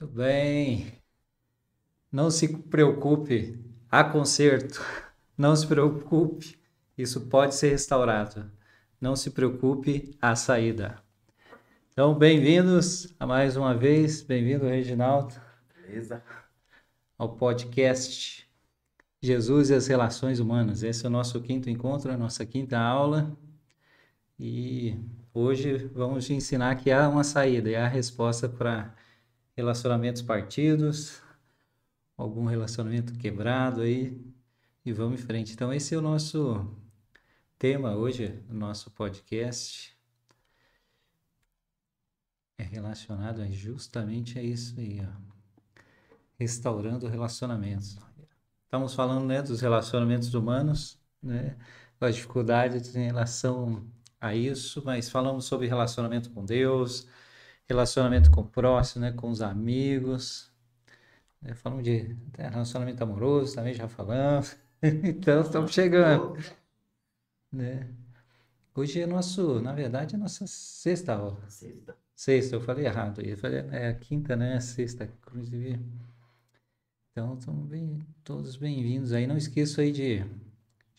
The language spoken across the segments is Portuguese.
Tudo bem. Não se preocupe, há conserto. Não se preocupe, isso pode ser restaurado. Não se preocupe, há saída. Então, bem-vindos a mais uma vez. Bem-vindo, Reginaldo. Beleza. Ao podcast Jesus e as Relações Humanas. Esse é o nosso quinto encontro, a nossa quinta aula. E hoje vamos te ensinar que há uma saída e há a resposta para relacionamentos partidos, algum relacionamento quebrado aí, e vamos em frente. Então, esse é o nosso tema hoje, no nosso podcast. É relacionado justamente a isso aí, ó. Restaurando relacionamentos. Estamos falando, né, dos relacionamentos humanos, né, as dificuldades em relação a isso, mas falamos sobre relacionamento com Deus, relacionamento com o próximo, né, com os amigos. Falamos de relacionamento amoroso, também já falamos. Então, estamos chegando, né? Hoje é na verdade, é nossa sexta aula. Sexta, eu falei errado. Eu falei, é a quinta, né? Sexta, inclusive. Então, todos bem-vindos aí. Não esqueça aí de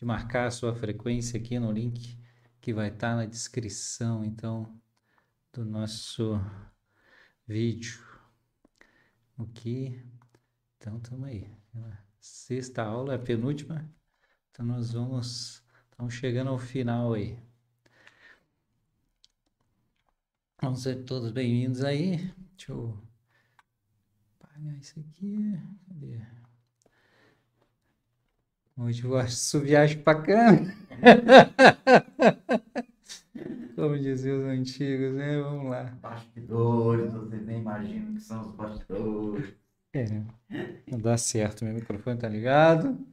marcar a sua frequência aqui no link que vai estar na descrição, então, do nosso vídeo. Ok? Então, estamos aí. Sexta aula, é a penúltima. Então, estamos chegando ao final aí. Vão ser todos bem-vindos aí. Deixa eu apagar isso aqui. Cadê? Hoje eu viagem pra câmera. Como diziam os antigos, né? Vamos lá. Bastidores, vocês nem imaginam que são os bastidores. Não dá certo, meu microfone tá ligado.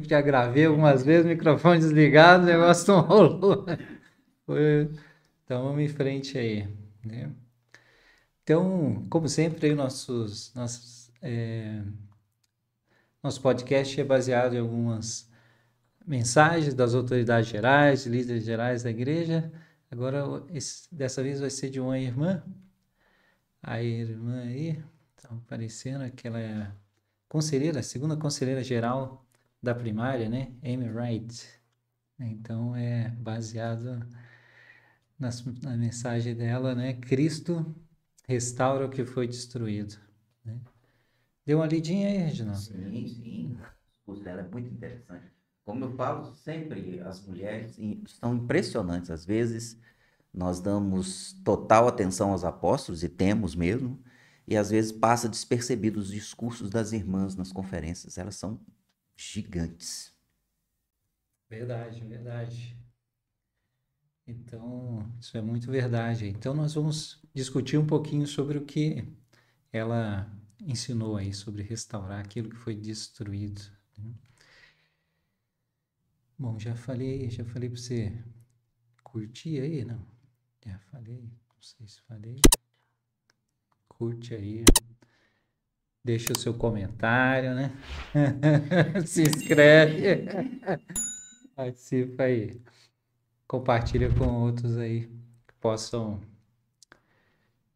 Já gravei algumas vezes, microfone desligado, o negócio não rolou. Então vamos em frente aí, né? Então, como sempre, nosso podcast é baseado em algumas mensagens das autoridades gerais, líderes gerais da igreja. Agora, dessa vez vai ser de uma irmã. A irmã aí, está aparecendo que ela é conselheira, segunda conselheira geral da primária, né? Amy Wright. Então, é baseado na mensagem dela, né? Cristo restaura o que foi destruído. Né? Deu uma lidinha aí, Reginaldo? Sim. O discurso dela é muito interessante. Como eu falo sempre, as mulheres são impressionantes. Às vezes, nós damos total atenção aos apóstolos, e temos mesmo, e às vezes passa despercebido os discursos das irmãs nas conferências. Elas são gigantes. Verdade, verdade. Então, isso é muito verdade. Então, nós vamos discutir um pouquinho sobre o que ela ensinou aí, sobre restaurar aquilo que foi destruído. Né? Bom, já falei para você curtir aí, não? Já falei, não sei se falei. Curte aí, deixa o seu comentário, né? Se inscreve, participa aí, compartilha com outros aí que possam,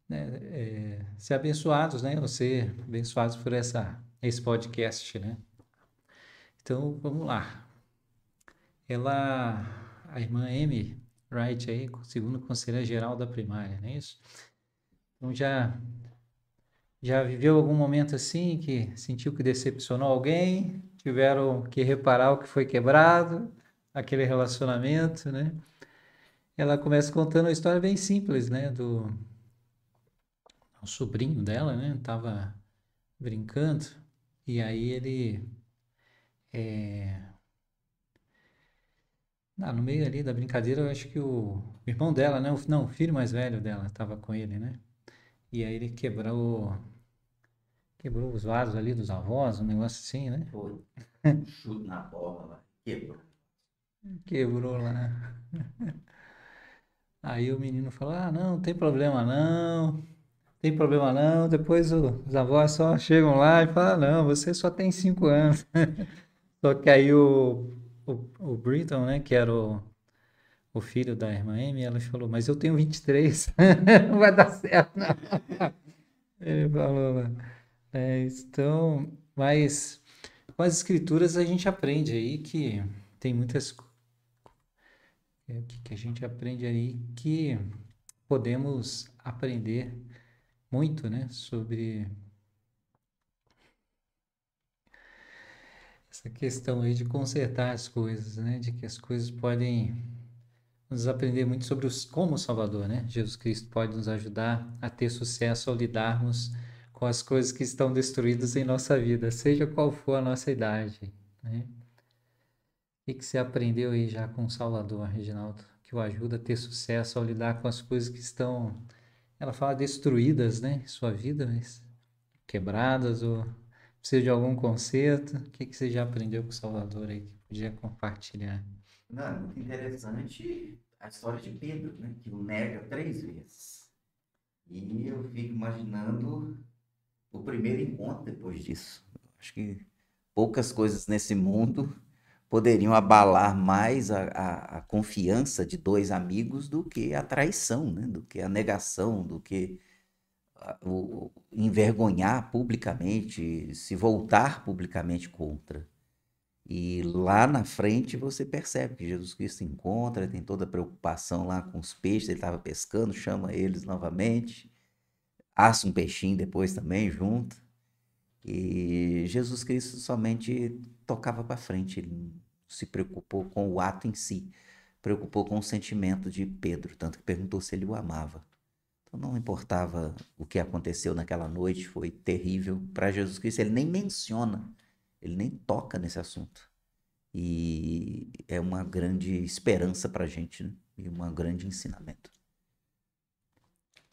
né, ser abençoados, né? Ou ser abençoados por esse podcast, né? Então, vamos lá. A irmã Amy Wright aí, segunda conselheira geral da primária, não é isso? Então, já viveu algum momento assim que sentiu que decepcionou alguém? Tiveram que reparar o que foi quebrado, aquele relacionamento, né? Ela começa contando uma história bem simples, né? Do sobrinho dela, né? Tava brincando e aí ele no meio ali da brincadeira, eu acho que o irmão dela, né? Não, o filho mais velho dela estava com ele, né? E aí ele quebrou os vasos ali dos avós, um negócio assim, né? Foi. Chute na bola lá. Quebrou. Quebrou lá. Aí o menino falou: Ah, não, tem problema não, tem problema não. Depois os avós só chegam lá e falam: Não, você só tem 5 anos. Só que aí o Britton, né, que era o filho da irmã Amy, ela falou: Mas eu tenho 23, não vai dar certo, não. Ele falou lá. Então, mas com as escrituras a gente aprende aí que tem muitas. O que que a gente aprende aí que podemos aprender muito, né, sobre essa questão aí de consertar as coisas, né, de que as coisas podem nos aprender muito sobre como o Salvador, né? Jesus Cristo pode nos ajudar a ter sucesso ao lidarmos com as coisas que estão destruídas em nossa vida, seja qual for a nossa idade, né? O que você aprendeu aí já com o Salvador, Reginaldo, que o ajuda a ter sucesso ao lidar com as coisas que estão, ela fala destruídas, né, em sua vida, mas quebradas ou precisa de algum conserto? O que você já aprendeu com o Salvador aí que podia compartilhar? Não, é muito interessante a história de Pedro, né? Que o nega 3 vezes. E eu fico imaginando o primeiro encontro depois disso. Acho que poucas coisas nesse mundo poderiam abalar mais a confiança de dois amigos do que a traição, né? Do que a negação, do que o envergonhar publicamente, se voltar publicamente contra. E lá na frente você percebe que Jesus Cristo encontra, tem toda a preocupação lá com os peixes, ele estava pescando, chama eles novamente, assa um peixinho depois também junto. E Jesus Cristo somente tocava para frente, ele não se preocupou com o ato em si, preocupou com o sentimento de Pedro, tanto que perguntou se ele o amava. Então não importava o que aconteceu naquela noite, foi terrível para Jesus Cristo, ele nem menciona, ele nem toca nesse assunto. E é uma grande esperança para a gente, né? E um grande ensinamento.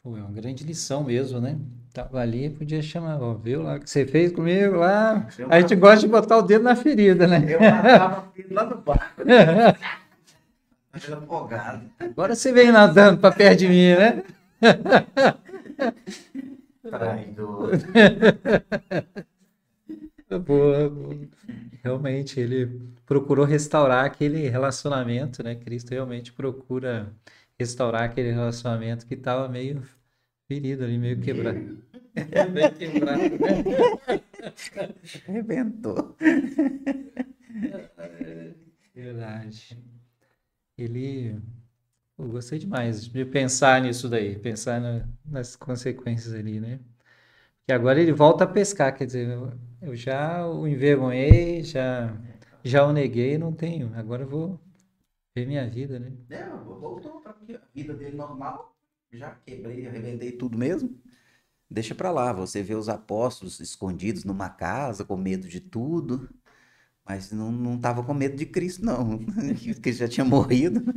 Pô, é uma grande lição mesmo, né? Tava ali, podia chamar, ó, viu lá o que você fez comigo lá? A gente gosta de botar o dedo na ferida, né? Eu matava filho lá no barco, afogado. Agora você vem nadando para perto de mim, né? Traidor. Boa, boa. Realmente, ele procurou restaurar aquele relacionamento, né? Cristo realmente procura restaurar aquele relacionamento que estava meio ferido ali, meio quebrado. Meio quebrado, né? Arrebentou. Verdade. Ele. Eu gostei demais de pensar nisso daí, pensar nas consequências ali, né? Que agora ele volta a pescar, quer dizer, eu já o envergonhei, já o neguei, não tenho. Agora eu vou ver minha vida, né? É, voltou para a vida dele normal. Já quebrei, arrebentei tudo mesmo. Deixa para lá, você vê os apóstolos escondidos numa casa, com medo de tudo. Mas não estava com medo de Cristo, não. Cristo já tinha morrido,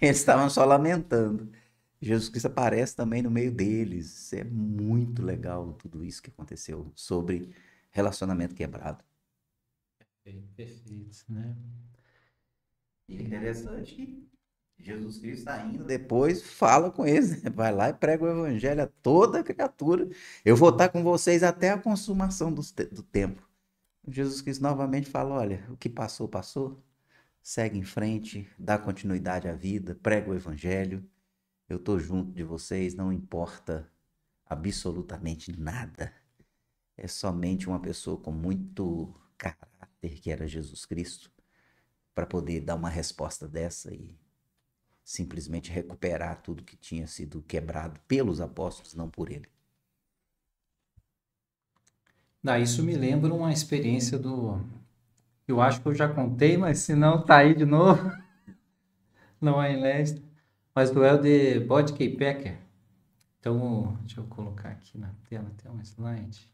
eles estavam só lamentando. Jesus Cristo aparece também no meio deles. É muito legal tudo isso que aconteceu sobre relacionamento quebrado. Perfeito, né? E é interessante que Jesus Cristo está indo depois, fala com eles, né? Vai lá e prega o evangelho a toda criatura. Eu vou estar com vocês até a consumação do tempo. Jesus Cristo novamente fala: olha, o que passou, passou. Segue em frente, dá continuidade à vida, prega o evangelho. Eu estou junto de vocês, não importa absolutamente nada. É somente uma pessoa com muito caráter, que era Jesus Cristo, para poder dar uma resposta dessa e simplesmente recuperar tudo que tinha sido quebrado pelos apóstolos, não por ele. Isso me lembra uma experiência do. Eu acho que eu já contei, mas se não, tá aí de novo. Não é em Leicester. Mas do Elder Bodkey Becker. Então, deixa eu colocar aqui na tela, tem um slide.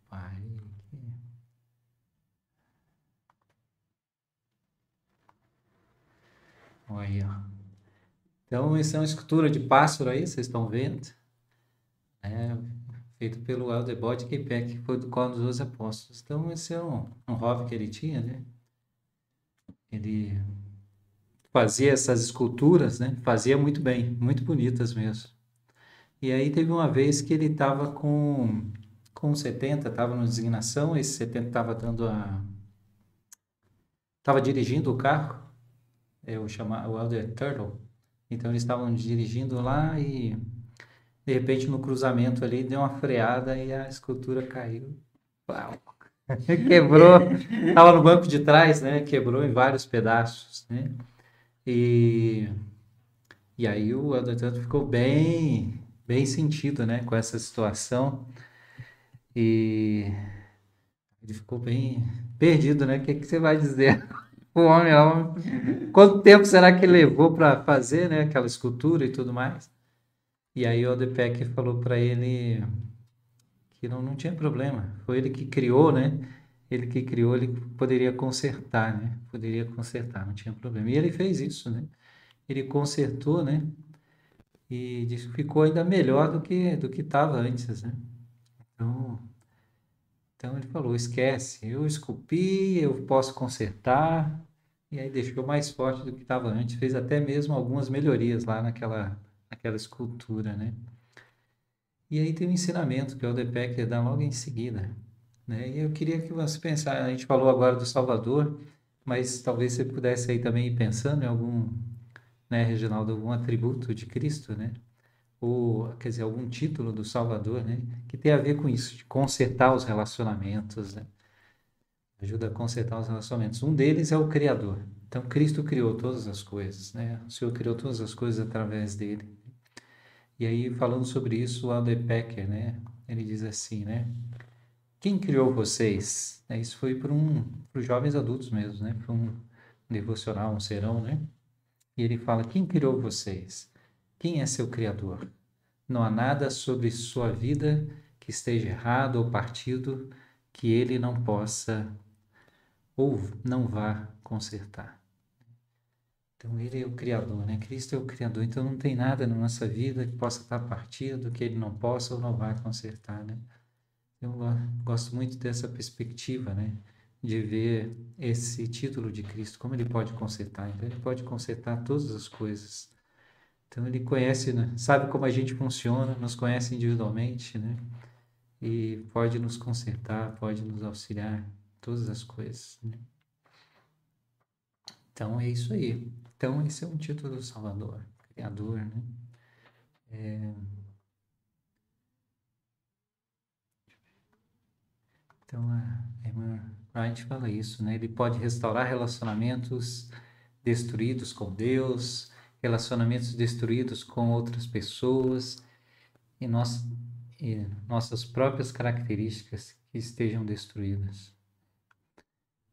Parei aqui. Olha aí, ó. Então, essa é uma escultura de pássaro aí, vocês estão vendo? É, feito pelo Elder Bodkey Becker, que foi do Coro dos 12 Apóstolos. Então, esse é um hobby que ele tinha, né? Ele fazia essas esculturas, né? Fazia muito bem, muito bonitas mesmo. E aí teve uma vez que ele estava com 70, estava na designação, esse 70 estava dando a... Estava dirigindo o carro, o Elder Turtle. Então eles estavam dirigindo lá e De repente, no cruzamento ali, deu uma freada e a escultura caiu. Uau. Quebrou. Estava no banco de trás, né? Quebrou em vários pedaços, né? E, e aí o Elder ficou bem sentido, né? Com essa situação. E ele ficou bem perdido, né? O que você vai dizer? O homem, quanto tempo será que levou para fazer, né? Aquela escultura e tudo mais? E aí o Odepeck falou para ele que não tinha problema. Foi ele que criou, né? Ele que criou, ele poderia consertar, né? Poderia consertar, não tinha problema. E ele fez isso, né? Ele consertou, né? E disse que ficou ainda melhor do que estava antes, né? Então, então ele falou, esquece, eu esculpi, eu posso consertar. E aí deixou mais forte do que estava antes. Fez até mesmo algumas melhorias lá naquela escultura, né? E aí tem um ensinamento que o Aldepecker dá logo em seguida, né? E eu queria que você pensasse, a gente falou agora do Salvador, mas talvez você pudesse aí também ir pensando em algum, né, Reginaldo, algum atributo de Cristo, né? Ou, quer dizer, algum título do Salvador, né? Que tem a ver com isso, de consertar os relacionamentos, né? Ajuda a consertar os relacionamentos. Um deles é o Criador. Então, Cristo criou todas as coisas, né? O Senhor criou todas as coisas através dele. E aí, falando sobre isso, o Alder Pecker, né? Ele diz assim, né? Quem criou vocês? Isso foi para os jovens adultos mesmo, né? Foi um devocional, um serão, né? E ele fala, quem criou vocês? Quem é seu Criador? Não há nada sobre sua vida que esteja errado ou partido que ele não possa ou não vá consertar. Então, ele é o Criador, né? Cristo é o Criador. Então, não tem nada na nossa vida que possa estar partido, que ele não possa ou não vá consertar, né? Eu gosto muito dessa perspectiva, né? De ver esse título de Cristo, como ele pode consertar. Então, ele pode consertar todas as coisas. Então, ele conhece, né? Sabe como a gente funciona, nos conhece individualmente, né? E pode nos consertar, pode nos auxiliar, todas as coisas, né? Então, é isso aí. Então, esse é um título do Salvador, Criador, né? Então, a irmã Wright fala isso, né? Ele pode restaurar relacionamentos destruídos com Deus, relacionamentos destruídos com outras pessoas e, e nossas próprias características que estejam destruídas.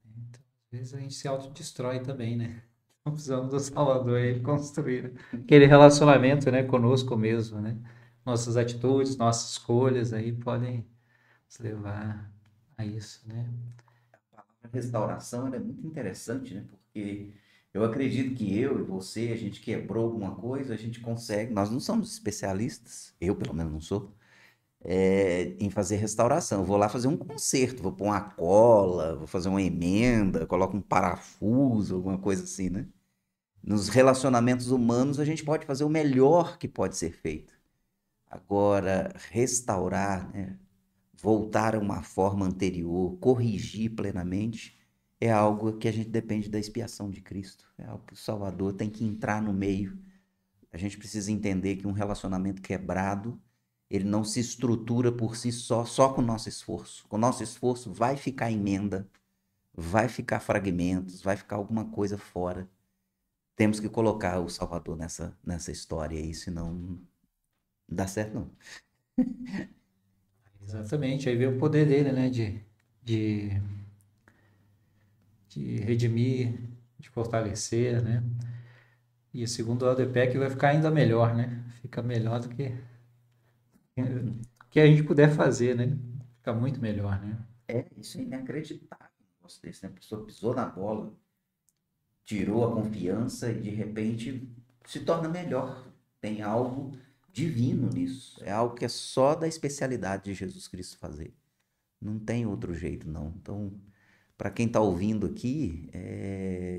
Então, às vezes a gente se autodestrói também, né? Então, precisamos do Salvador aí construir aquele relacionamento, né, conosco mesmo, né? Nossas atitudes, nossas escolhas aí podem nos levar a isso, né? Restauração ela é muito interessante, né? Porque eu acredito que eu e você, a gente quebrou alguma coisa, a gente consegue. Nós não somos especialistas, eu pelo menos não sou, em fazer restauração. Eu vou lá fazer um conserto, vou pôr uma cola, vou fazer uma emenda, coloco um parafuso, alguma coisa assim, né? Nos relacionamentos humanos, a gente pode fazer o melhor que pode ser feito. Agora, restaurar, né? Voltar a uma forma anterior, corrigir plenamente, é algo que a gente depende da expiação de Cristo. É algo que o Salvador tem que entrar no meio. A gente precisa entender que um relacionamento quebrado, ele não se estrutura por si só com o nosso esforço. Com o nosso esforço vai ficar emenda, vai ficar fragmentos, vai ficar alguma coisa fora. Temos que colocar o Salvador nessa história aí, senão não dá certo não. Exatamente, aí vê o poder dele, né, de, de redimir, de fortalecer, né? E segundo o Aldepec vai ficar ainda melhor, né? Fica melhor do que a gente puder fazer, né? Fica muito melhor, né? Isso é inacreditável. Um negócio desse, né? A pessoa pisou na bola, tirou a confiança e de repente se torna melhor. Tem algo divino nisso. É algo que é só da especialidade de Jesus Cristo fazer. Não tem outro jeito, não. Então, para quem está ouvindo aqui,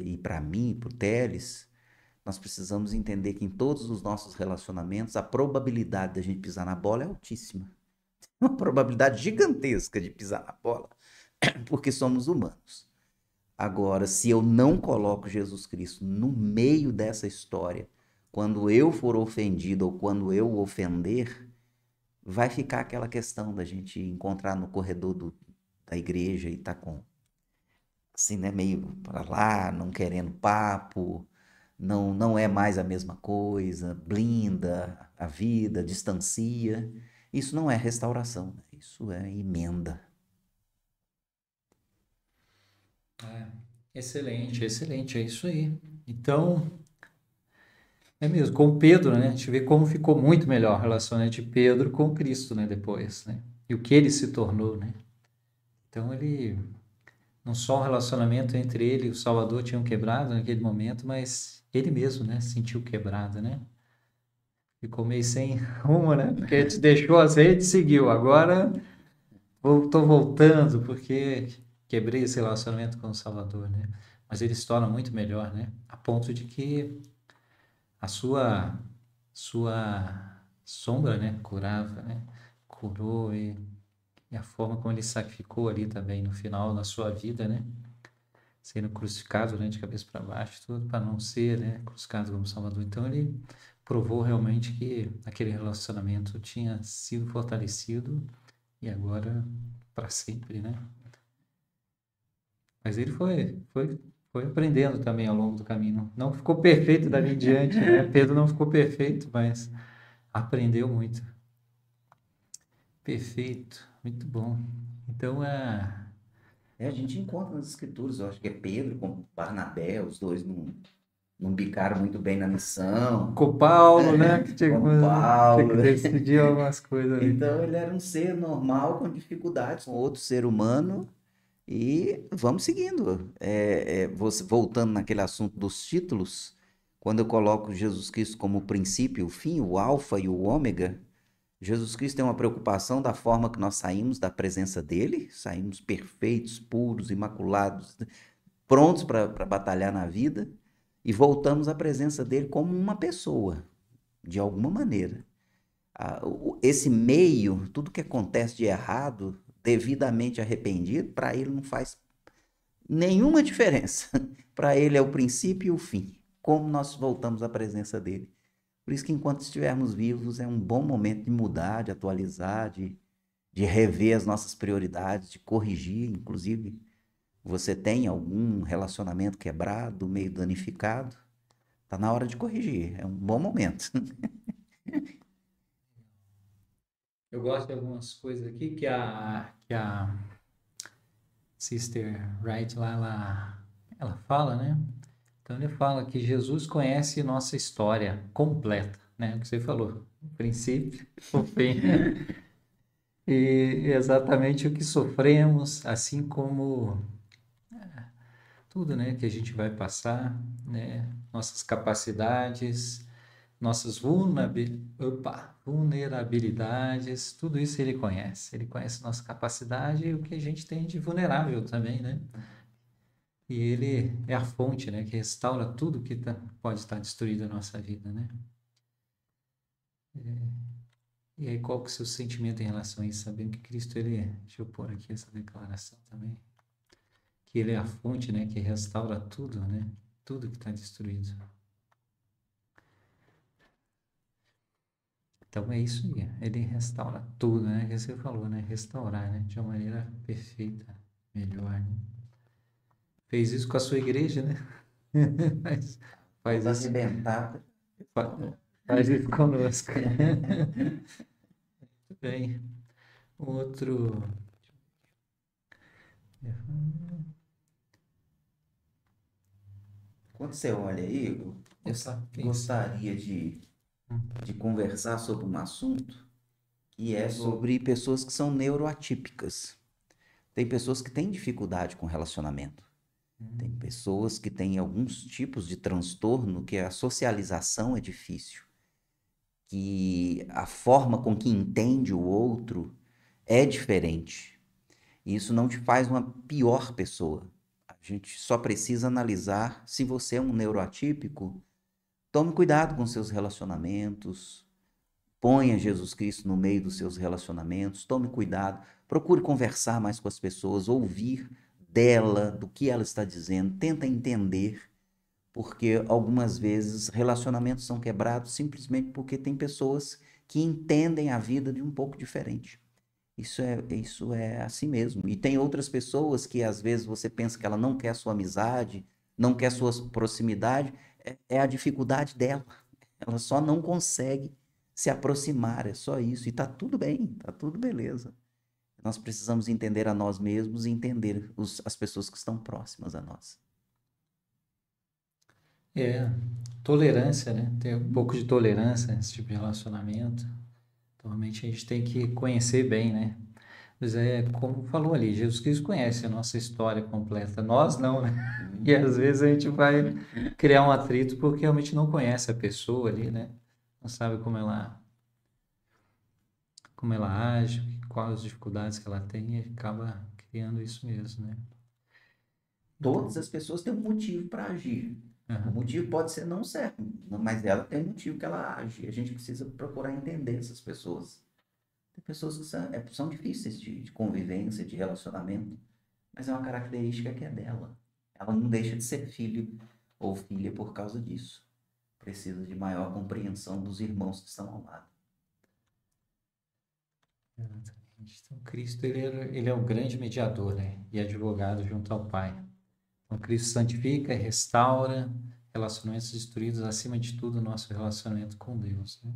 e para mim, para o Teles, nós precisamos entender que em todos os nossos relacionamentos, a probabilidade da gente pisar na bola é altíssima. Uma probabilidade gigantesca de pisar na bola, porque somos humanos. Agora, se eu não coloco Jesus Cristo no meio dessa história, quando eu for ofendido ou quando eu ofender, vai ficar aquela questão da gente encontrar no corredor da igreja e tá com, assim, né, meio para lá, não querendo papo, não é mais a mesma coisa, blinda a vida, distancia. Isso não é restauração, né? Isso é emenda. É, excelente, excelente, é isso aí. Então, é mesmo, com Pedro, né? A gente vê como ficou muito melhor o relacionamento de Pedro com Cristo, né? Depois, né? E o que ele se tornou, né? Então, ele, não só o relacionamento entre ele e o Salvador tinham quebrado naquele momento, mas ele mesmo, né? Sentiu quebrado, né? Ficou meio sem rumo, né? Porque a gente deixou as redes e seguiu. Agora, estou voltando porque quebrei esse relacionamento com o Salvador, né? Mas ele se torna muito melhor, né? A ponto de que a sua sombra, né, curava, né? Curou e a forma como ele sacrificou ali também no final da sua vida, né? Sendo crucificado, né, de cabeça para baixo, tudo para não ser, né, crucificado como Salvador. Então ele provou realmente que aquele relacionamento tinha sido fortalecido e agora para sempre, né? Mas ele foi aprendendo também ao longo do caminho. Não ficou perfeito dali em diante, né? Pedro não ficou perfeito, mas aprendeu muito. Perfeito, muito bom. Então, A gente encontra nas escrituras, eu acho que é Pedro com Barnabé, os dois não bicaram muito bem na missão, com o Paulo, né, que com tinha Paulo. que decidir algumas coisas ali. Então ele era um ser normal com dificuldades, com outro ser humano, e vamos seguindo. Voltando naquele assunto dos títulos, quando eu coloco Jesus Cristo como o princípio, o fim, o alfa e o ômega, Jesus Cristo tem uma preocupação da forma que nós saímos da presença dele, saímos perfeitos, puros, imaculados, prontos para batalhar na vida, e voltamos à presença dele como uma pessoa, de alguma maneira. Esse meio, tudo que acontece de errado, devidamente arrependido, para ele não faz nenhuma diferença. Para ele é o princípio e o fim. Como nós voltamos à presença dele. Por isso que enquanto estivermos vivos é um bom momento de mudar, de atualizar, de rever as nossas prioridades, de corrigir. Inclusive, você tem algum relacionamento quebrado, meio danificado, está na hora de corrigir. É um bom momento. Eu gosto de algumas coisas aqui que a Sister Wright lá, ela fala, né? Então ele fala que Jesus conhece nossa história completa, né? O que você falou, o princípio, o fim, e exatamente o que sofremos, assim como tudo, né, que a gente vai passar, né? Nossas capacidades, nossas vulnerabilidades, tudo isso ele conhece. Ele conhece nossa capacidade e o que a gente tem de vulnerável também, né? E ele é a fonte, né, que restaura tudo que pode estar destruído na nossa vida, né? E aí, qual que é o seu sentimento em relação a isso? Sabendo que Cristo, ele é, deixa eu pôr aqui essa declaração também, que ele é a fonte, né, que restaura tudo, né? Tudo que está destruído. Então é isso aí, ele restaura tudo, né? Que você falou, né? Restaurar, né? De uma maneira perfeita, melhor, né? Fez isso com a sua igreja, né? Faz, faz Toda isso, arrebentada. faz isso conosco. Muito bem. Outro. Quando você olha aí, eu Opa, que isso? gostaria de conversar sobre um assunto que é sobre pessoas que são neuroatípicas. Tem pessoas que têm dificuldade com relacionamento. Tem pessoas que têm alguns tipos de transtorno que a socialização é difícil, que a forma com que entende o outro é diferente. E isso não te faz uma pior pessoa. A gente só precisa analisar se você é um neuroatípico. Tome cuidado com seus relacionamentos, ponha Jesus Cristo no meio dos seus relacionamentos, tome cuidado, procure conversar mais com as pessoas, ouvir dela, do que ela está dizendo, tenta entender, porque algumas vezes relacionamentos são quebrados simplesmente porque tem pessoas que entendem a vida de um pouco diferente. Isso é assim mesmo. E tem outras pessoas que às vezes você pensa que ela não quer sua amizade, não quer sua proximidade, é a dificuldade dela. Ela só não consegue se aproximar, é só isso. E tá tudo bem, tá tudo beleza. Nós precisamos entender a nós mesmos e entender as pessoas que estão próximas a nós. É, tolerância, né? Ter um pouco de tolerância nesse tipo de relacionamento. Então, realmente a gente tem que conhecer bem, né? Mas é como falou ali, Jesus Cristo conhece a nossa história completa. Nós não, né? E às vezes a gente vai criar um atrito porque realmente não conhece a pessoa ali, né? Não sabe como ela age, quais as dificuldades que ela tem e acaba criando isso mesmo, né? Todas as pessoas têm um motivo para agir. O Aham. motivo pode ser não certo, mas ela tem um motivo que ela age. A gente precisa procurar entender essas pessoas. Tem pessoas que são difíceis de convivência, de relacionamento, mas é uma característica que é dela. Ela não deixa de ser filho ou filha por causa disso. Precisa de maior compreensão dos irmãos que estão ao lado. Exatamente. Então, Cristo, ele é o grande mediador, né? E advogado junto ao Pai. Então, Cristo santifica e restaura relacionamentos destruídos, acima de tudo, o nosso relacionamento com Deus, né?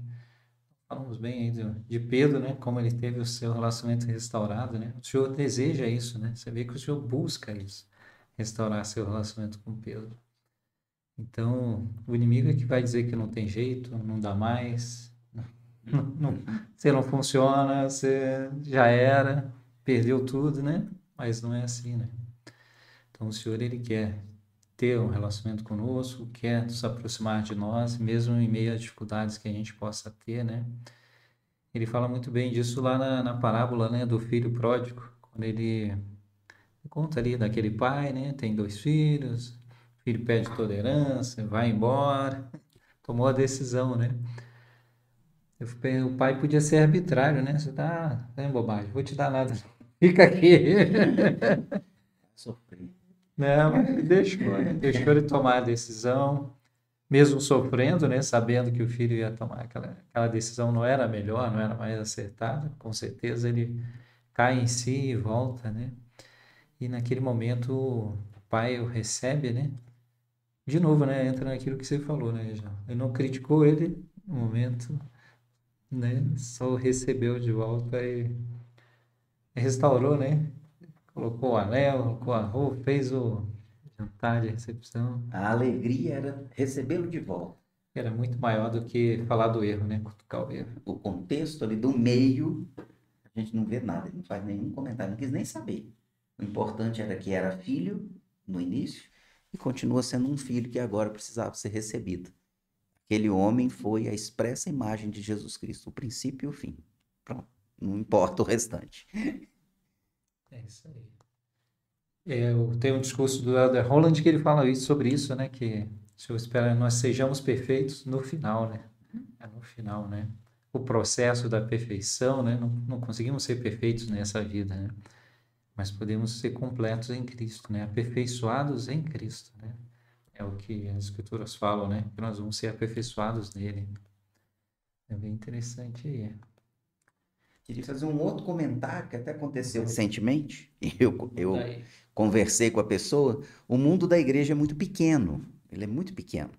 Falamos bem aí de Pedro, né? Como ele teve o seu relacionamento restaurado, né? O Senhor deseja isso, né? Você vê que o Senhor busca isso, restaurar seu relacionamento com Pedro. Então, o inimigo é que vai dizer que não tem jeito, não dá mais, você não funciona, você já era, perdeu tudo, né? Mas não é assim, né? Então, o Senhor, ele quer ter um relacionamento conosco, quer se aproximar de nós, mesmo em meio às dificuldades que a gente possa ter, né? Ele fala muito bem disso lá na parábola, né, do filho pródigo, quando ele conta ali daquele pai, né, tem 2 filhos, o filho pede tolerância, vai embora, tomou a decisão, né? O pai podia ser arbitrário, né? Você tá em bobagem, vou te dar nada, fica aqui. Sofrer. Não, mas deixou, né? Deixou ele tomar a decisão, mesmo sofrendo, né? Sabendo que o filho ia tomar aquela decisão não era a melhor, não era mais acertada, com certeza ele cai em si e volta, né? E naquele momento o pai o recebe, né? De novo, né? Entra naquilo que você falou, né, já. Ele não criticou ele no momento, né? Só o recebeu de volta e restaurou, né? Colocou o anel, colocou a roupa, fez o jantar de recepção. A alegria era recebê-lo de volta. Era muito maior do que falar do erro, né? Cutucar o erro. O contexto ali do meio, a gente não vê nada, ele não faz nenhum comentário, não quis nem saber. O importante era que era filho no início e continua sendo um filho que agora precisava ser recebido. Aquele homem foi a expressa imagem de Jesus Cristo, o princípio e o fim. Pronto, não importa o restante. É isso aí. Tem um discurso do Elder Holland que ele fala sobre isso, né? Que o Senhor espera que nós sejamos perfeitos no final, né? É no final, né? O processo da perfeição, né? Não conseguimos ser perfeitos nessa vida, né? Mas podemos ser completos em Cristo, né? Aperfeiçoados em Cristo, né? É o que as escrituras falam, né? Que nós vamos ser aperfeiçoados nele. É bem interessante aí. Queria fazer um outro comentário que até aconteceu recentemente. Eu Daí. conversei com a pessoa. O mundo da igreja é muito pequeno. Ele é muito pequeno.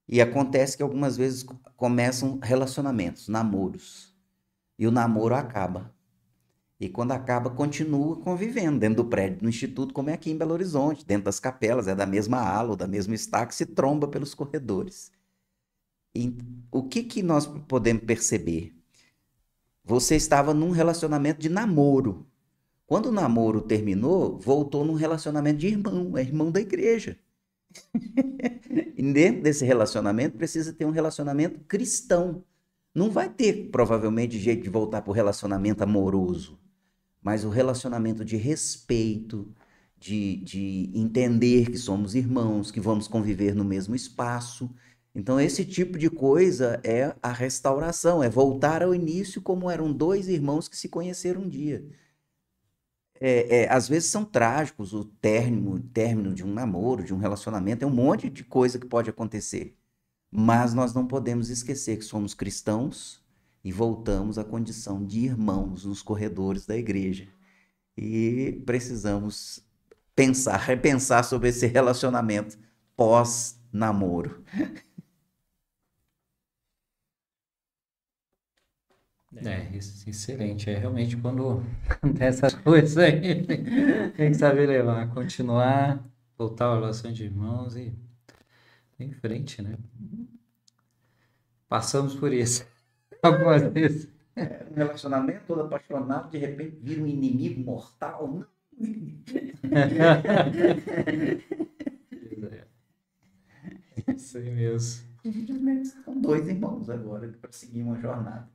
E acontece que algumas vezes começam relacionamentos, namoros. E o namoro acaba. E quando acaba, continua convivendo dentro do prédio do instituto, como é aqui em Belo Horizonte, dentro das capelas, é da mesma ala, ou da mesma estaca, se tromba pelos corredores. E o que nós podemos perceber? Você estava num relacionamento de namoro. Quando o namoro terminou, voltou num relacionamento de irmão, é irmão da igreja. E dentro desse relacionamento, precisa ter um relacionamento cristão. Não vai ter, provavelmente, jeito de voltar para o relacionamento amoroso, mas o relacionamento de respeito, de entender que somos irmãos, que vamos conviver no mesmo espaço. Então, esse tipo de coisa é a restauração, é voltar ao início como eram 2 irmãos que se conheceram um dia. Às vezes são trágicos o término de um namoro, de um relacionamento, é um monte de coisa que pode acontecer. Mas nós não podemos esquecer que somos cristãos e voltamos à condição de irmãos nos corredores da igreja. E precisamos repensar sobre esse relacionamento pós-namoro. Excelente. É realmente quando dessas coisas aí, tem que saber levar, continuar, voltar a relação de irmãos e ir em frente, né? Passamos por isso algumas vezes. Um relacionamento todo apaixonado, de repente vira um inimigo mortal. Isso aí mesmo. Simplesmente são dois irmãos agora para seguir uma jornada.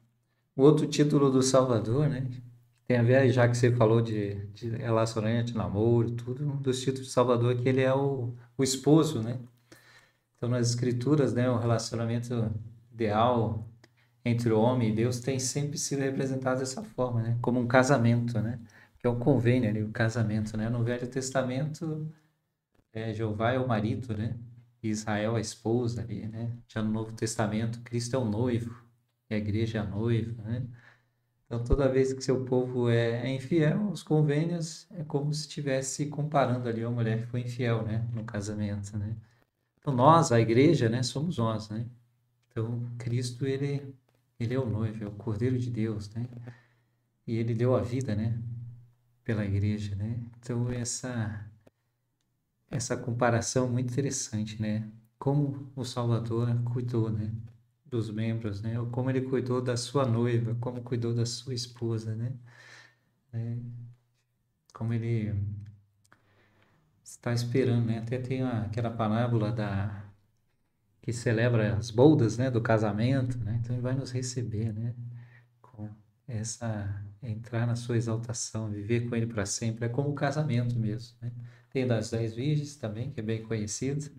O outro título do Salvador, né? Tem a ver, já que você falou de relacionamento, namoro, tudo, um dos títulos de Salvador é que ele é o esposo, né? Então, nas Escrituras, né, o relacionamento ideal entre o homem e Deus tem sempre sido representado dessa forma, né? Como um casamento, né? Que é o convênio ali, o casamento, né? No Velho Testamento, Jeová é o marido, né? E Israel é a esposa ali, né? Já no Novo Testamento, Cristo é o noivo e a igreja é a noiva, né? Então, toda vez que seu povo é infiel, os convênios é como se estivesse comparando ali a mulher que foi infiel, né? No casamento, né? Então, nós, a igreja, né? Somos nós, né? Então, Cristo, ele é o noivo, é o Cordeiro de Deus, né? E ele deu a vida, né? Pela igreja, né? Então, essa comparação é muito interessante, né? Como o Salvador cuidou, né? Dos membros, né? Ou como ele cuidou da sua noiva, como cuidou da sua esposa, né? Como ele está esperando, né? Até tem aquela parábola que celebra as bodas, né? Do casamento, né? Então ele vai nos receber, né? Com entrar na sua exaltação, viver com ele para sempre. É como o casamento mesmo, né? Tem das 10 virgens também, que é bem conhecido,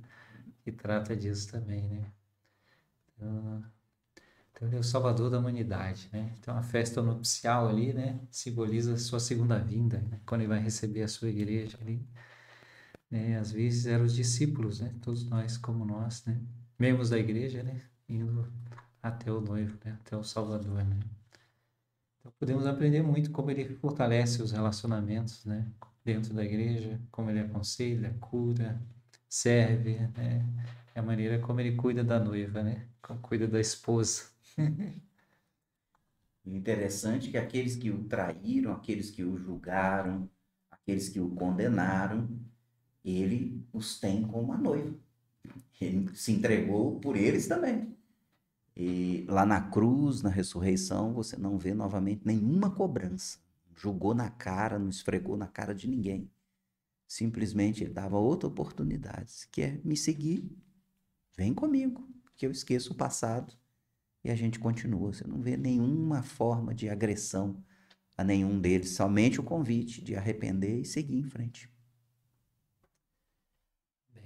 que trata disso também, né? Então ele é o Salvador da humanidade, né? Então a festa nupcial ali, né? Simboliza a sua segunda vinda, né? Quando ele vai receber a sua igreja ali. Né? Às vezes eram os discípulos, né? Todos nós como nós, né? Membros da igreja, né? Indo até o noivo, né? Até o Salvador, né? Então podemos aprender muito como ele fortalece os relacionamentos, né? Dentro da igreja, como ele aconselha, cura, serve, né? É a maneira como ele cuida da noiva, né? Como cuida da esposa. Interessante que aqueles que o traíram, aqueles que o julgaram, aqueles que o condenaram, ele os tem como uma noiva. Ele se entregou por eles também. E lá na cruz, na ressurreição, você não vê novamente nenhuma cobrança. Julgou na cara, não esfregou na cara de ninguém. Simplesmente ele dava outra oportunidade. Se quer me seguir, vem comigo, que eu esqueço o passado e a gente continua. Você não vê nenhuma forma de agressão a nenhum deles, somente o convite de arrepender e seguir em frente. Bem,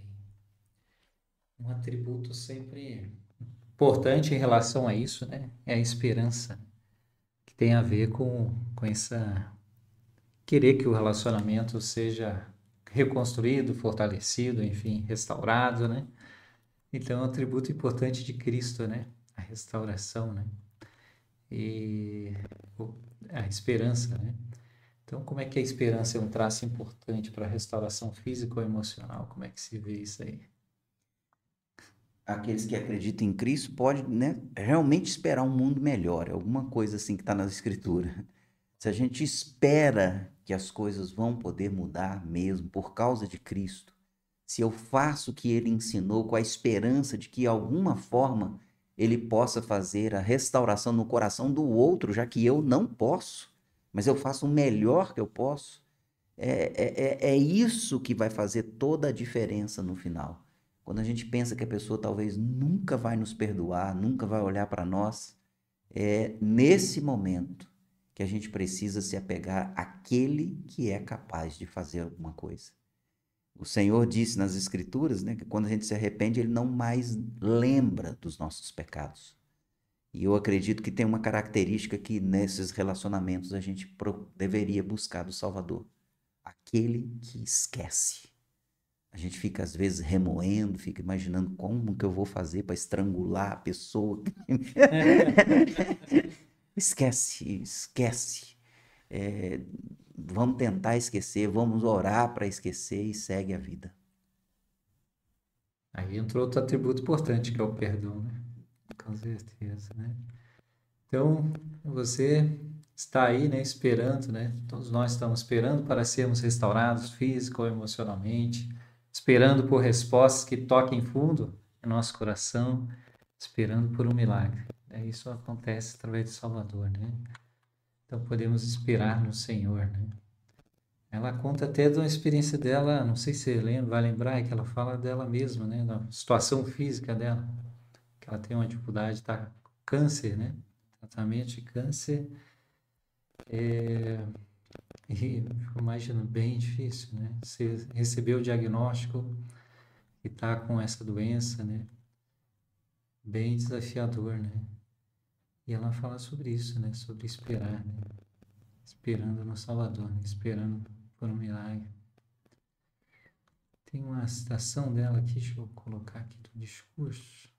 um atributo sempre importante em relação a isso, né? É a esperança, que tem a ver com essa querer que o relacionamento seja reconstruído, fortalecido, enfim, restaurado, né? Então, é um atributo importante de Cristo, né? A restauração, né? E a esperança, né? Então, como é que a esperança é um traço importante para a restauração física ou emocional? Como é que se vê isso aí? Aqueles que acreditam em Cristo podem, né, realmente esperar um mundo melhor. É alguma coisa assim que está na Escritura. Se a gente espera que as coisas vão poder mudar mesmo por causa de Cristo, se eu faço o que ele ensinou com a esperança de que, de alguma forma, ele possa fazer a restauração no coração do outro, já que eu não posso, mas eu faço o melhor que eu posso, é isso que vai fazer toda a diferença no final. Quando a gente pensa que a pessoa talvez nunca vai nos perdoar, nunca vai olhar para nós, é nesse momento que a gente precisa se apegar àquele que é capaz de fazer alguma coisa. O Senhor disse nas Escrituras, né, que quando a gente se arrepende, Ele não mais lembra dos nossos pecados. E eu acredito que tem uma característica que nesses relacionamentos a gente deveria buscar do Salvador. Aquele que esquece. A gente fica às vezes remoendo, fica imaginando como que eu vou fazer para estrangular a pessoa. Esquece, esquece. É, vamos tentar esquecer, vamos orar para esquecer e segue a vida. Aí entrou outro atributo importante, que é o perdão, né? Com certeza, né? Então, você está aí, né, esperando, né? Todos nós estamos esperando para sermos restaurados físico ou emocionalmente, esperando por respostas que toquem fundo em nosso coração, esperando por um milagre. Isso acontece através do Salvador, né? Então, podemos esperar no Senhor, né? Ela conta até de uma experiência dela, não sei se você lembra, vai lembrar, é que ela fala dela mesma, né? Da situação física dela, que ela tem uma dificuldade, tá com câncer, né? Tratamento de câncer. E imagino bem difícil, né? Você recebeu o diagnóstico e tá com essa doença, né? Bem desafiador, né? E ela fala sobre isso, né? Sobre esperar, né? Esperando no Salvador, né? Esperando por um milagre. Tem uma citação dela aqui, deixa eu colocar aqui do discurso.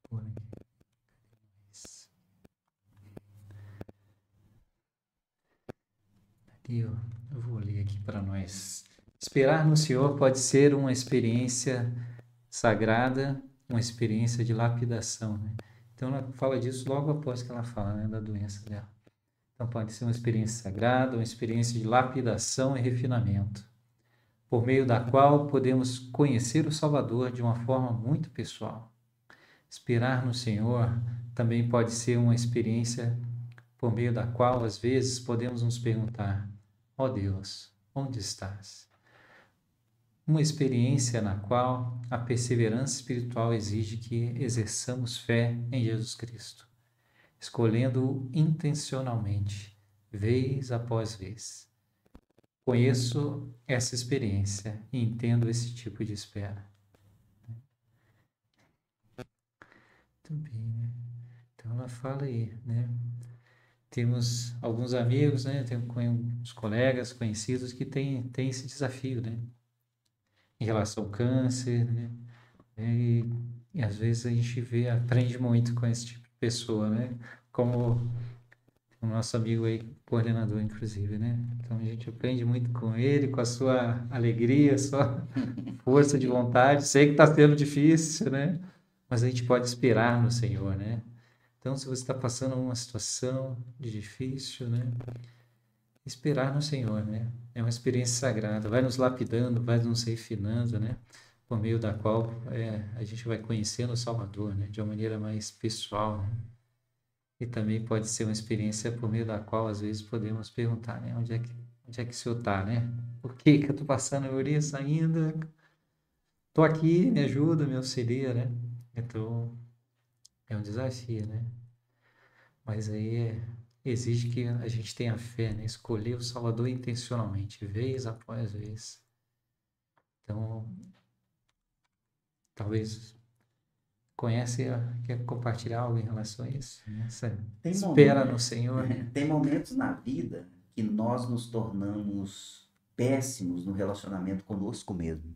Por aqui. Ali, ó, eu vou ler aqui para nós. Esperar no Senhor pode ser uma experiência sagrada, uma experiência de lapidação, né? Então ela fala disso logo após que ela fala, né, da doença dela. Então pode ser uma experiência sagrada, uma experiência de lapidação e refinamento, por meio da qual podemos conhecer o Salvador de uma forma muito pessoal. Esperar no Senhor também pode ser uma experiência por meio da qual, às vezes, podemos nos perguntar: ó Deus, onde estás? Uma experiência na qual a perseverança espiritual exige que exerçamos fé em Jesus Cristo, escolhendo-o intencionalmente, vez após vez. Conheço essa experiência e entendo esse tipo de espera. Muito bem, né? Então ela fala aí, né? Temos alguns amigos, né? Tem uns colegas conhecidos que têm esse desafio, né? Em relação ao câncer, né? E às vezes a gente aprende muito com esse tipo de pessoa, né? Como o nosso amigo aí, coordenador, inclusive, né? Então a gente aprende muito com ele, com a sua alegria, sua força de vontade. Sei que está sendo difícil, né? Mas a gente pode esperar no Senhor, né? Então, se você está passando uma situação de difícil, né? Esperar no Senhor, né? É uma experiência sagrada, vai nos lapidando, vai nos refinando, né? Por meio da qual a gente vai conhecendo o Salvador, né? De uma maneira mais pessoal, né? E também pode ser uma experiência por meio da qual, às vezes, podemos perguntar, né? Onde é que o Senhor está, né? Por que que eu estou passando por isso ainda? Estou aqui, me ajuda, me auxilia, né? Então, é um desafio, né? Mas aí exige que a gente tenha fé, né? Escolher o Salvador intencionalmente, vez após vez. Então, talvez quer compartilhar algo em relação a isso? Né? Essa Tem espera no momentos, Senhor, né? tem momentos na vida que nós nos tornamos péssimos no relacionamento conosco mesmo.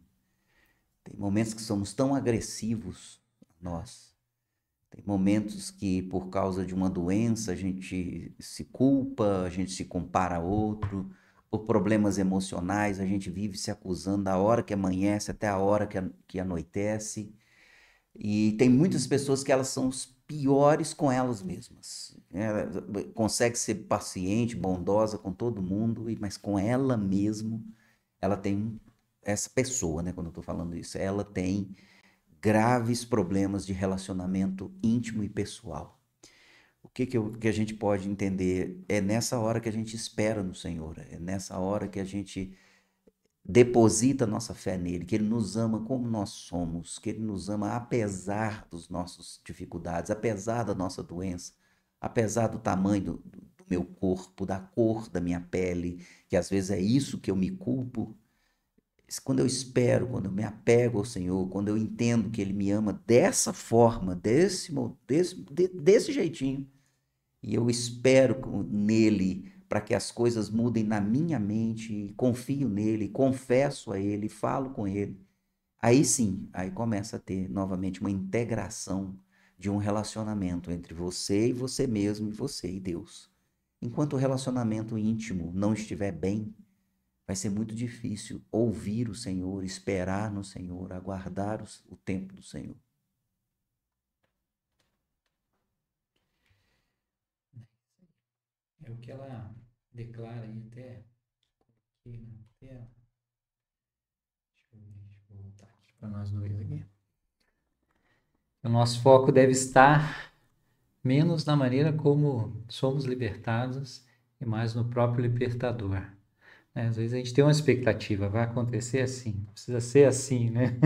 Tem momentos que somos tão agressivos a nós. Tem momentos que, por causa de uma doença, a gente se culpa, a gente se compara a outro. Por problemas emocionais, a gente vive se acusando da hora que amanhece até a hora que anoitece. E tem muitas pessoas que elas são os piores com elas mesmas. Ela consegue ser paciente, bondosa com todo mundo, mas com ela mesmo, ela tem essa pessoa, né? Quando eu estou falando isso, ela tem graves problemas de relacionamento íntimo e pessoal. O que a gente pode entender é nessa hora que a gente espera no Senhor, é nessa hora que a gente deposita nossa fé nele, que ele nos ama como nós somos, que ele nos ama apesar das nossas dificuldades, apesar da nossa doença, apesar do tamanho do meu corpo, da cor da minha pele, que às vezes é isso que eu me culpo. Quando eu espero, quando eu me apego ao Senhor, quando eu entendo que ele me ama dessa forma, desse jeitinho, e eu espero nele para que as coisas mudem na minha mente, confio nele, confesso a ele, falo com ele. Aí sim, aí começa a ter novamente uma integração de um relacionamento entre você e você mesmo, e você e Deus. Enquanto o relacionamento íntimo não estiver bem, vai ser muito difícil ouvir o Senhor, esperar no Senhor, aguardar o tempo do Senhor. É o que ela declara aí até aqui, né? Deixa eu voltar aqui para nós dois aqui. O nosso foco deve estar menos na maneira como somos libertados e mais no próprio libertador. Né? Às vezes a gente tem uma expectativa, vai acontecer assim, precisa ser assim, né?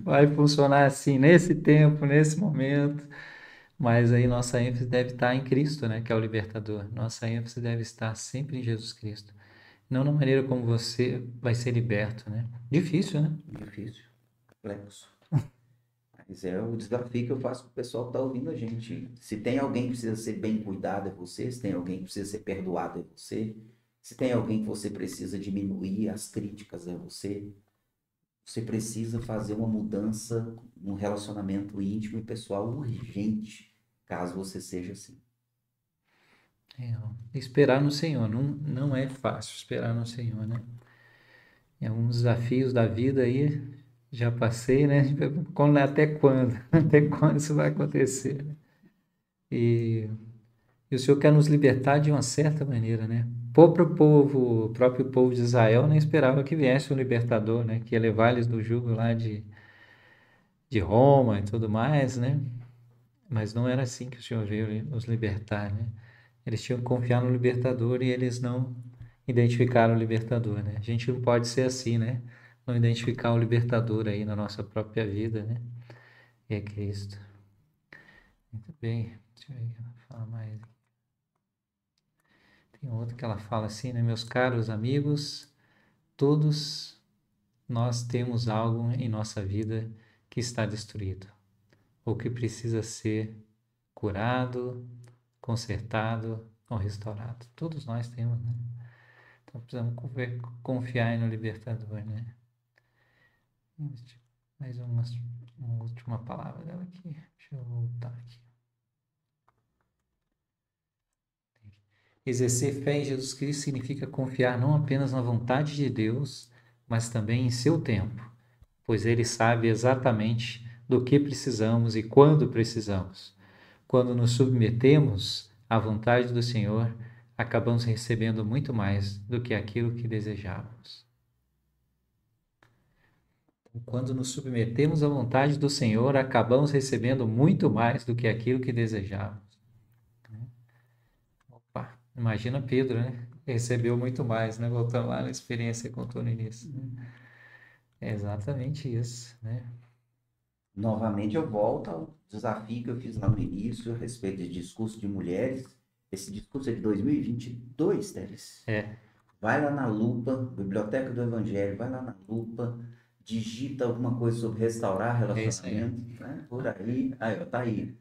Vai funcionar assim, nesse tempo, nesse momento. Mas aí nossa ênfase deve estar em Cristo, né? Que é o libertador. Nossa ênfase deve estar sempre em Jesus Cristo. Não na maneira como você vai ser liberto, né? Difícil, né? Difícil, complexo. Mas é o desafio que eu faço para o pessoal que está ouvindo a gente. Se tem alguém que precisa ser bem cuidado, é você. Se tem alguém que precisa ser perdoado, é você. Se tem alguém que você precisa diminuir as críticas, é você. Você precisa fazer uma mudança no relacionamento íntimo e pessoal urgente, caso você seja assim. Esperar no Senhor. Não é fácil esperar no Senhor, né? É alguns desafios da vida aí, já passei, né? Até quando? Até quando isso vai acontecer? Né? E o Senhor quer nos libertar de uma certa maneira, né? O próprio povo de Israel nem esperava que viesse um libertador, né? Que ia levar eles do jugo lá de Roma e tudo mais, né? Mas não era assim que o Senhor veio nos libertar, né? Eles tinham que confiar no libertador e eles não identificaram o libertador, né? A gente não pode ser assim, né? Não identificar o libertador aí na nossa própria vida, né? E é Cristo. Muito bem. Deixa eu ver o que ela fala mais. Tem outro que ela fala assim, né? Meus caros amigos, todos nós temos algo em nossa vida que está destruído, ou que precisa ser curado, consertado ou restaurado. Todos nós temos, né? Então precisamos confiar no libertador, né? Mais uma última palavra dela aqui. Deixa eu voltar aqui. Exercer fé em Jesus Cristo significa confiar não apenas na vontade de Deus, mas também em seu tempo, pois Ele sabe exatamente do que precisamos e quando precisamos. Quando nos submetemos à vontade do Senhor, acabamos recebendo muito mais do que aquilo que desejávamos. Quando nos submetemos à vontade do Senhor, acabamos recebendo muito mais do que aquilo que desejávamos. Opa, imagina Pedro, né? Recebeu muito mais, né? Voltando lá na experiência que contou no início. Né? É exatamente isso, né? Novamente eu volto ao desafio que eu fiz lá no início a respeito de discurso de mulheres. Esse discurso é de 2022, Teres. É. Vai lá na lupa, Biblioteca do Evangelho, vai lá na lupa, digita alguma coisa sobre restaurar É isso aí. relacionamento, né? Por aí, ó, tá aí.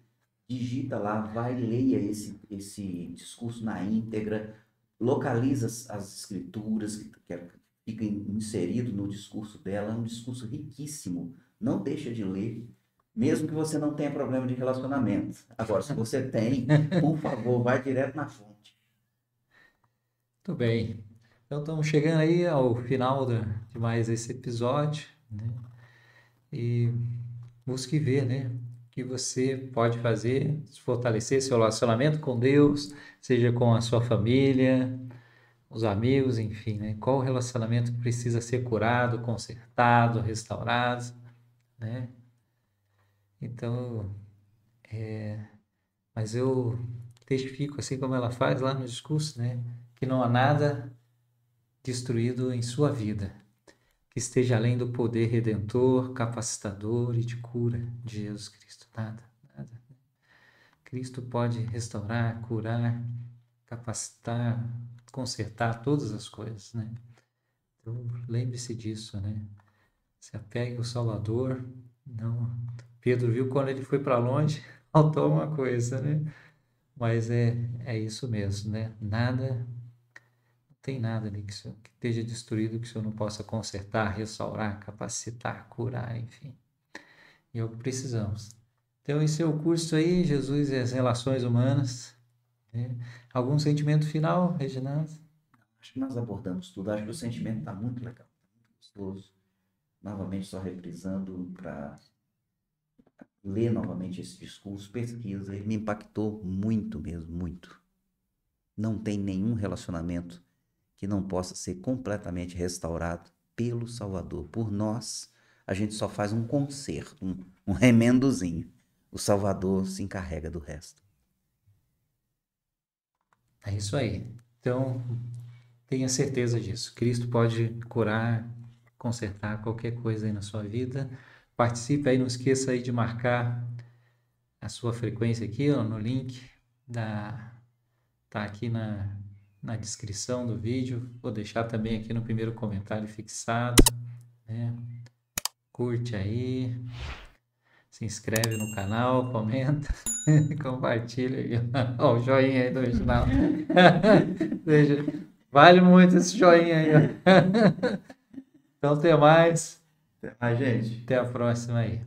Digita lá, vai, leia esse discurso na íntegra, localiza as escrituras que fica inserido no discurso dela, é um discurso riquíssimo. Não deixa de ler, mesmo que você não tenha problema de relacionamento. Agora, se você tem, por favor, vai direto na fonte. Muito bem. Então estamos chegando aí ao final de mais esse episódio, né? E busque ver, né? O que você pode fazer, fortalecer seu relacionamento com Deus, seja com a sua família, os amigos, enfim, né? Qual o relacionamento que precisa ser curado, consertado, restaurado, né? Então, mas eu testifico, assim como ela faz lá no discurso, né? Que não há nada destruído em sua vida que esteja além do poder redentor, capacitador e de cura de Jesus Cristo. Nada, nada. Cristo pode restaurar, curar, capacitar, consertar todas as coisas, né? Então, lembre-se disso, né? Se apegue ao Salvador. Não. Pedro viu quando ele foi para longe, faltou uma coisa, né? Mas é isso mesmo, né? Nada, não tem nada ali que esteja destruído que o Senhor não possa consertar, restaurar, capacitar, curar, enfim. E é o que precisamos. Então, esse é o curso aí, Jesus e as Relações Humanas. Né? Algum sentimento final, Reginaldo? Acho que nós abordamos tudo. Acho que o sentimento está muito legal, muito gostoso. Novamente, só reprisando para ler novamente esse discurso, pesquisa, ele me impactou muito mesmo, muito. Não tem nenhum relacionamento que não possa ser completamente restaurado pelo Salvador. Por nós, a gente só faz um conserto, um remendozinho. O Salvador se encarrega do resto. É isso aí. Então, tenha certeza disso. Cristo pode curar, consertar qualquer coisa aí na sua vida. Participe aí, não esqueça aí de marcar a sua frequência aqui, ó, no link tá aqui na descrição do vídeo. Vou deixar também aqui no primeiro comentário fixado, né? Curte aí, se inscreve no canal, comenta, compartilha aí. Ó, o joinha aí do Reginaldo. Vale muito esse joinha aí, ó. Então, até mais. Até mais, gente. Até a próxima aí.